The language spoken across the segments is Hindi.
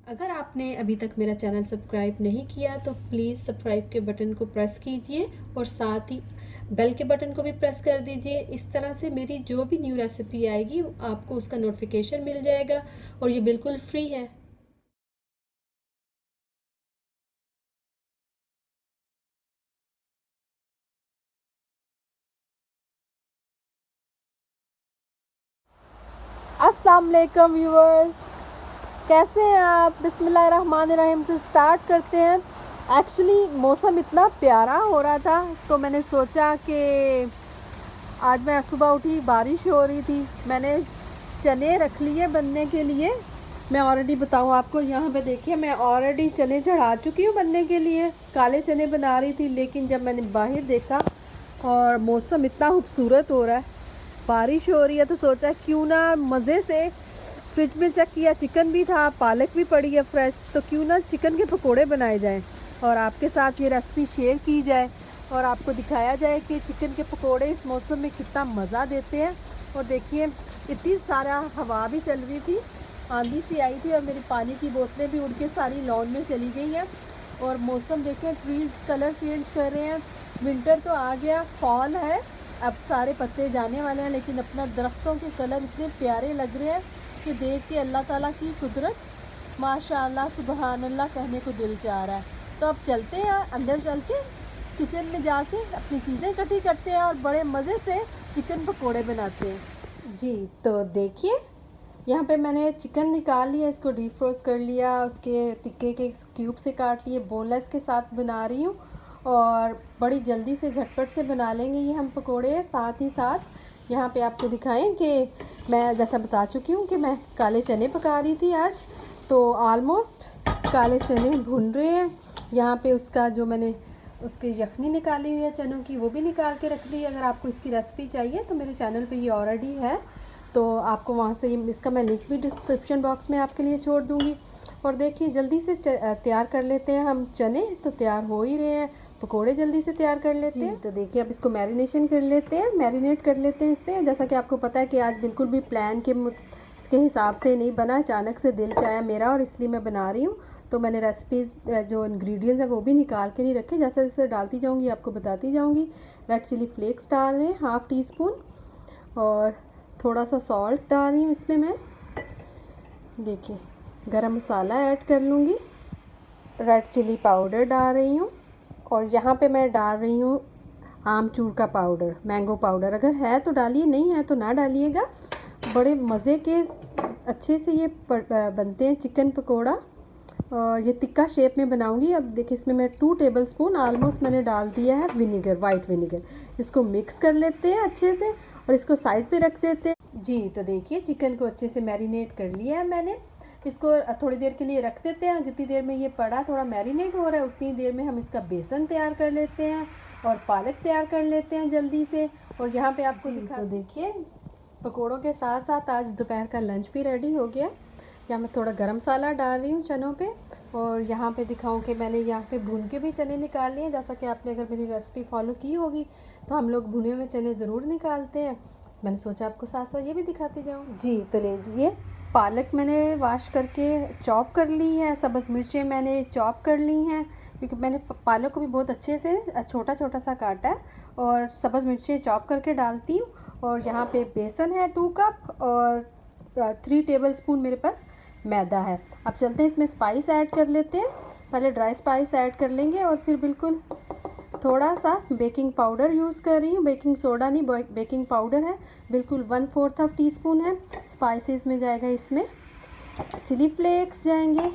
अगर आपने अभी तक मेरा चैनल सब्सक्राइब नहीं किया तो प्लीज़ सब्सक्राइब के बटन को प्रेस कीजिए और साथ ही बेल के बटन को भी प्रेस कर दीजिए। इस तरह से मेरी जो भी न्यू रेसिपी आएगी आपको उसका नोटिफिकेशन मिल जाएगा और ये बिल्कुल फ्री है। अस्सलाम वालेकुम व्यूअर्स, कैसे हैं आप? बिस्मिल्लाहिर्रहमानिर्रहीम से स्टार्ट करते हैं। एक्चुअली मौसम इतना प्यारा हो रहा था तो मैंने सोचा कि आज मैं सुबह उठी, बारिश हो रही थी, मैंने चने रख लिए बनने के लिए। मैं ऑलरेडी बताऊं आपको, यहाँ पे देखिए मैं ऑलरेडी चने चढ़ा चुकी हूँ बनने के लिए। काले चने बना रही थी, लेकिन जब मैंने बाहर देखा और मौसम इतना खूबसूरत हो रहा है, बारिश हो रही है, तो सोचा क्यों ना मज़े से फ्रिज में चेक किया, चिकन भी था, पालक भी पड़ी है फ्रेश, तो क्यों ना चिकन के पकोड़े बनाए जाएं और आपके साथ ये रेसिपी शेयर की जाए और आपको दिखाया जाए कि चिकन के पकोड़े इस मौसम में कितना मज़ा देते हैं। और देखिए इतनी सारा हवा भी चल रही थी, आंधी सी आई थी और मेरी पानी की बोतलें भी उड़ के सारी लॉन में चली गई हैं। और मौसम देखें, ट्रीज़ कलर चेंज कर रहे हैं, विंटर तो आ गया, फॉल है, अब सारे पत्ते जाने वाले हैं, लेकिन अपना दरख्तों के कलर इतने प्यारे लग रहे हैं कि देख के अल्लाह ताला की कुदरत, माशाअल्लाह सुबहान अल्लाह कहने को दिल चाह रहा है। तो अब चलते हैं, अंदर चल के किचन में जाके अपनी चीज़ें इकट्ठी करते हैं और बड़े मज़े से चिकन पकोड़े बनाते हैं। जी तो देखिए, यहाँ पे मैंने चिकन निकाल लिया, इसको डीप फ्रोज़ कर लिया, उसके तिक्के के क्यूब से काट लिए, बोनलेस के साथ बना रही हूँ और बड़ी जल्दी से झटपट से बना लेंगे ये हम पकोड़े। साथ ही साथ यहाँ पे आपको दिखाएं कि मैं जैसा बता चुकी हूँ कि मैं काले चने पका रही थी आज, तो ऑलमोस्ट काले चने भुन रहे हैं। यहाँ पे उसका जो मैंने उसकी यखनी निकाली हुई है चनों की, वो भी निकाल के रख ली। अगर आपको इसकी रेसिपी चाहिए तो मेरे चैनल पे ये ऑलरेडी है, तो आपको वहाँ से इसका मैं लिंक भी डिस्क्रिप्शन बॉक्स में आपके लिए छोड़ दूँगी। और देखिए जल्दी से तैयार कर लेते हैं हम चने, तो तैयार हो ही रहे हैं, पकोड़े जल्दी से तैयार कर लेते हैं। तो देखिए अब इसको मैरिनेशन कर लेते हैं, मैरिनेट कर लेते हैं इस पर। जैसा कि आपको पता है कि आज बिल्कुल भी प्लान के इसके हिसाब से नहीं बना, अचानक से दिल चाहा मेरा और इसलिए मैं बना रही हूँ। तो मैंने रेसिपीज़ जो इंग्रेडिएंट्स हैं वो भी निकाल के नहीं रखे, जैसे जैसे डालती जाऊँगी आपको बताती जाऊँगी। रेड चिली फ्लेक्स डाल रहे हैं हाफ़ टी स्पून और थोड़ा सा सॉल्ट डाल रही हूँ इसमें मैं। देखिए गरम मसाला ऐड कर लूँगी, रेड चिली पाउडर डाल रही हूँ और यहाँ पे मैं डाल रही हूँ आमचूर का पाउडर, मैंगो पाउडर। अगर है तो डालिए, नहीं है तो ना डालिएगा। बड़े मज़े के अच्छे से ये बनते हैं चिकन पकोड़ा और ये तिक्का शेप में बनाऊंगी। अब देखिए इसमें मैं 2 टेबलस्पून ऑलमोस्ट मैंने डाल दिया है विनेगर, वाइट विनेगर। इसको मिक्स कर लेते हैं अच्छे से और इसको साइड पे रख देते हैं। जी तो देखिए चिकन को अच्छे से मैरिनेट कर लिया है मैंने, इसको थोड़ी देर के लिए रख देते हैं। जितनी देर में ये पड़ा थोड़ा मैरिनेट हो रहा है, उतनी देर में हम इसका बेसन तैयार कर लेते हैं और पालक तैयार कर लेते हैं जल्दी से। और यहाँ पे आपको दिखा, तो देखिए पकोड़ों के साथ साथ आज दोपहर का लंच भी रेडी हो गया। यहाँ मैं थोड़ा गरम मसाला डाल रही हूँ चनों पे और यहाँ पे दिखाऊँ कि मैंने यहाँ पे भून के भी चने निकाल लिए। जैसा कि आपने अगर मेरी रेसिपी फॉलो की होगी तो हम लोग भुने हुए चने ज़रूर निकालते हैं, मैंने सोचा आपको साथ साथ ये भी दिखाती जाऊँ। जी तो लीजिए, पालक मैंने वॉश करके चॉप कर ली है, सब्ज़ मिर्चें मैंने चॉप कर ली हैं, क्योंकि मैंने पालक को भी बहुत अच्छे से छोटा छोटा सा काटा है और सब्ज़ मिर्चें चॉप करके डालती हूँ। और यहाँ पे बेसन है 2 कप और 3 टेबलस्पून मेरे पास मैदा है। अब चलते हैं इसमें स्पाइस ऐड कर लेते हैं। पहले ड्राई स्पाइस ऐड कर लेंगे और फिर बिल्कुल थोड़ा सा बेकिंग पाउडर यूज़ कर रही हूँ, बेकिंग सोडा नहीं, बेकिंग पाउडर है, बिल्कुल 1/4 टीस्पून है। स्पाइसेस में जाएगा इसमें चिली फ्लेक्स जाएंगे,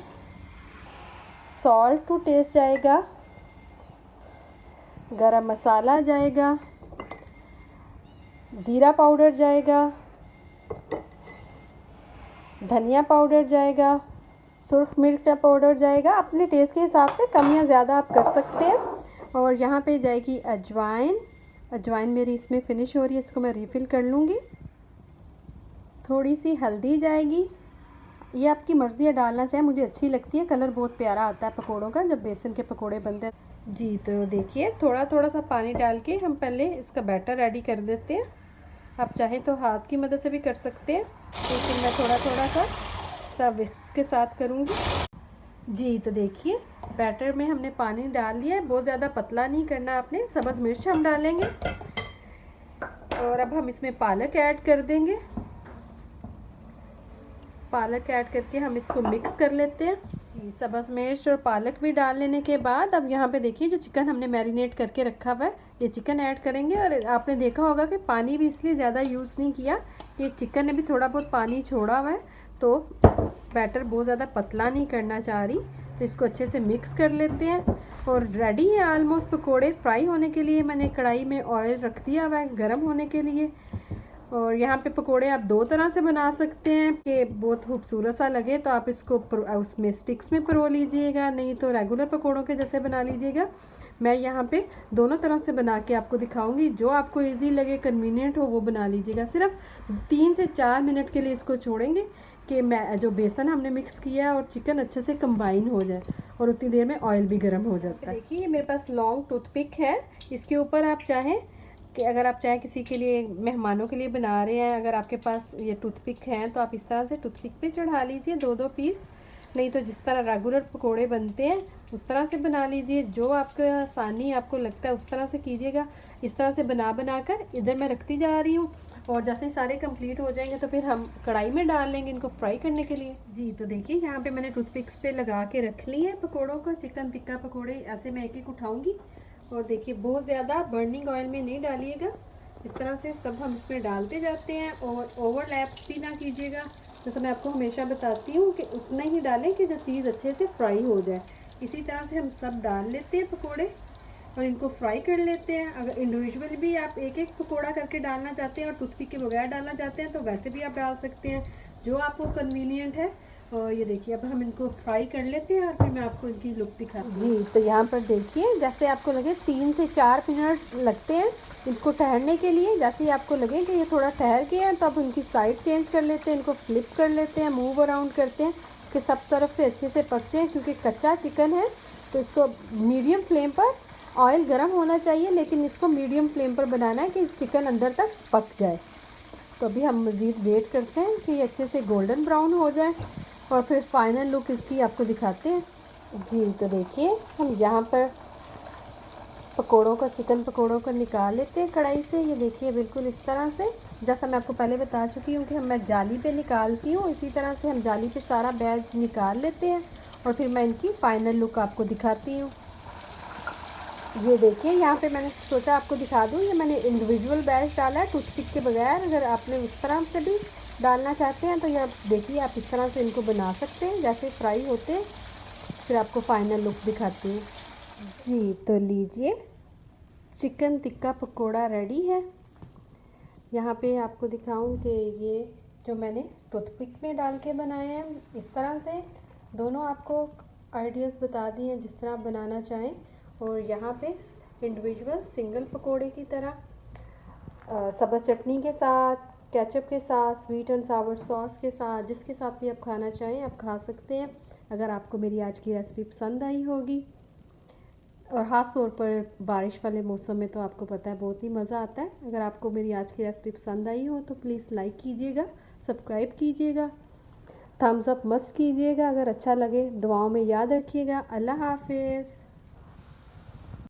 सॉल्ट टू टेस्ट जाएगा, गरम मसाला जाएगा, ज़ीरा पाउडर जाएगा, धनिया पाउडर जाएगा, सुर्ख मिर्च का पाउडर जाएगा। अपने टेस्ट के हिसाब से कम या ज़्यादा आप कर सकते हैं। और यहाँ पे जाएगी अजवाइन, अजवाइन मेरी इसमें फ़िनिश हो रही है, इसको मैं रिफ़िल कर लूँगी। थोड़ी सी हल्दी जाएगी, ये आपकी मर्ज़ी है डालना चाहे, मुझे अच्छी लगती है, कलर बहुत प्यारा आता है पकोड़ों का जब बेसन के पकोड़े बनते हैं। जी तो देखिए थोड़ा थोड़ा सा पानी डाल के हम पहले इसका बैटर रेडी कर देते हैं। आप चाहें तो हाथ की मदद से भी कर सकते हैं, लेकिन मैं थोड़ा थोड़ा सा सब इसके साथ करूँगी। जी तो देखिए बैटर में हमने पानी डाल दिया है, बहुत ज़्यादा पतला नहीं करना आपने। सब्ज़ मिर्च हम डालेंगे और अब हम इसमें पालक ऐड कर देंगे। पालक ऐड करके हम इसको मिक्स कर लेते हैं। जी सब्ज़ मिर्च और पालक भी डाल लेने के बाद अब यहाँ पे देखिए जो चिकन हमने मैरिनेट करके रखा हुआ है ये चिकन ऐड करेंगे। और आपने देखा होगा कि पानी भी इसलिए ज़्यादा यूज़ नहीं किया कि चिकन ने भी थोड़ा बहुत पानी छोड़ा हुआ है, तो बैटर बहुत ज़्यादा पतला नहीं करना चाह रही। तो इसको अच्छे से मिक्स कर लेते हैं और रेडी है ऑलमोस्ट पकोड़े फ्राई होने के लिए। मैंने कढ़ाई में ऑयल रख दिया हुआ है गर्म होने के लिए। और यहाँ पे पकोड़े आप दो तरह से बना सकते हैं कि बहुत खूबसूरत सा लगे तो आप इसको उसमें स्टिक्स में परो लीजिएगा, नहीं तो रेगुलर पकोड़ों के जैसे बना लीजिएगा। मैं यहाँ पे दोनों तरह से बना के आपको दिखाऊंगी, जो आपको इजी लगे कन्वीनियंट हो वो बना लीजिएगा। सिर्फ 3 से 4 मिनट के लिए इसको छोड़ेंगे कि मैं जो बेसन हमने मिक्स किया है और चिकन अच्छे से कंबाइन हो जाए, और उतनी देर में ऑयल भी गर्म हो जाता है। देखिए मेरे पास लॉन्ग टूथपिक है, इसके ऊपर आप चाहें कि अगर आप चाहें किसी के लिए मेहमानों के लिए बना रहे हैं, अगर आपके पास ये टूथपिक हैं तो आप इस तरह से टूथपिक पे चढ़ा लीजिए 2-2 पीस, नहीं तो जिस तरह रेगुलर पकोड़े बनते हैं उस तरह से बना लीजिए। जो आपका आसानी आपको लगता है उस तरह से कीजिएगा। इस तरह से बना कर इधर मैं रखती जा रही हूँ, और जैसे सारे कंप्लीट हो जाएंगे तो फिर हम कढ़ाई में डाल लेंगे इनको फ्राई करने के लिए। जी तो देखिए यहाँ पे मैंने टूथपिक्स पे लगा के रख ली है पकोड़ों को। चिकन टिक्का पकोड़े ऐसे मैं एक एक उठाऊँगी, और देखिए बहुत ज़्यादा बर्निंग ऑयल में नहीं डालिएगा, इस तरह से सब हम इसमें डालते जाते हैं। और ओवरलैप भी ना कीजिएगा, जैसे मैं आपको हमेशा बताती हूँ कि उतना ही डालें कि जो चीज़ अच्छे से फ्राई हो जाए। इसी तरह से हम सब डाल लेते हैं पकोड़े और इनको फ्राई कर लेते हैं। अगर इंडिविजुअल भी आप एक एक पकोड़ा करके डालना चाहते हैं और टूथपिक के बगैर डालना चाहते हैं तो वैसे भी आप डाल सकते हैं, जो आपको कन्वीनियंट है। और ये देखिए अब हम इनको फ्राई कर लेते हैं और फिर मैं आपको इनकी लुक दिखाती हूँ। जी तो यहाँ पर देखिए जैसे आपको लगे 3 से 4 मिनट लगते हैं इनको ठहरने के लिए। जैसे ही आपको लगे कि ये थोड़ा ठहर गया है तो अब इनकी साइड चेंज कर लेते हैं, इनको फ्लिप कर लेते हैं, मूव अराउंड करते हैं कि सब तरफ से अच्छे से पक जाए। क्योंकि कच्चा चिकन है तो इसको मीडियम फ्लेम पर, ऑयल गर्म होना चाहिए लेकिन इसको मीडियम फ्लेम पर बनाना है कि चिकन अंदर तक पक जाए। तो अभी हम मज़ीद वेट करते हैं कि ये अच्छे से गोल्डन ब्राउन हो जाए और फिर फाइनल लुक इसकी आपको दिखाते हैं। जी तो देखिए हम यहाँ पर पकोड़ों को, चिकन पकोड़ों को निकाल लेते हैं कढ़ाई से। ये देखिए बिल्कुल इस तरह से, जैसा मैं आपको पहले बता चुकी हूँ कि मैं जाली पे निकालती हूँ, इसी तरह से हम जाली पे सारा बैच निकाल लेते हैं और फिर मैं इनकी फ़ाइनल लुक आपको दिखाती हूँ। ये देखिए यहाँ पे मैंने सोचा आपको दिखा दूँ, ये मैंने इंडिविजुअल बैच डाला है टूथपिक के बगैर। अगर आपने उस तरह से भी डालना चाहते हैं तो ये देखिए आप इस तरह से इनको बना सकते हैं जैसे फ्राई होते हैं। फिर आपको फ़ाइनल लुक दिखाती हूँ। जी तो लीजिए चिकन टिक्का पकोड़ा रेडी है। यहाँ पे आपको दिखाऊं कि ये जो मैंने टूथपिक में डाल के बनाए हैं, इस तरह से दोनों आपको आइडियाज़ बता दिए हैं जिस तरह आप बनाना चाहें। और यहाँ पे इंडिविजुअल सिंगल पकोड़े की तरह सब्ज़ चटनी के साथ, केचप के साथ, स्वीट एंड सावर सॉस के साथ, जिसके साथ भी आप खाना चाहें आप खा सकते हैं। अगर आपको मेरी आज की रेसिपी पसंद आई होगी, और ख़ास तौर पर बारिश वाले मौसम में तो आपको पता है बहुत ही मज़ा आता है। अगर आपको मेरी आज की रेसिपी पसंद आई हो तो प्लीज़ लाइक कीजिएगा, सब्सक्राइब कीजिएगा, थम्स अप मस्त कीजिएगा अगर अच्छा लगे। दुआओं में याद रखिएगा। अल्लाह हाफिज़।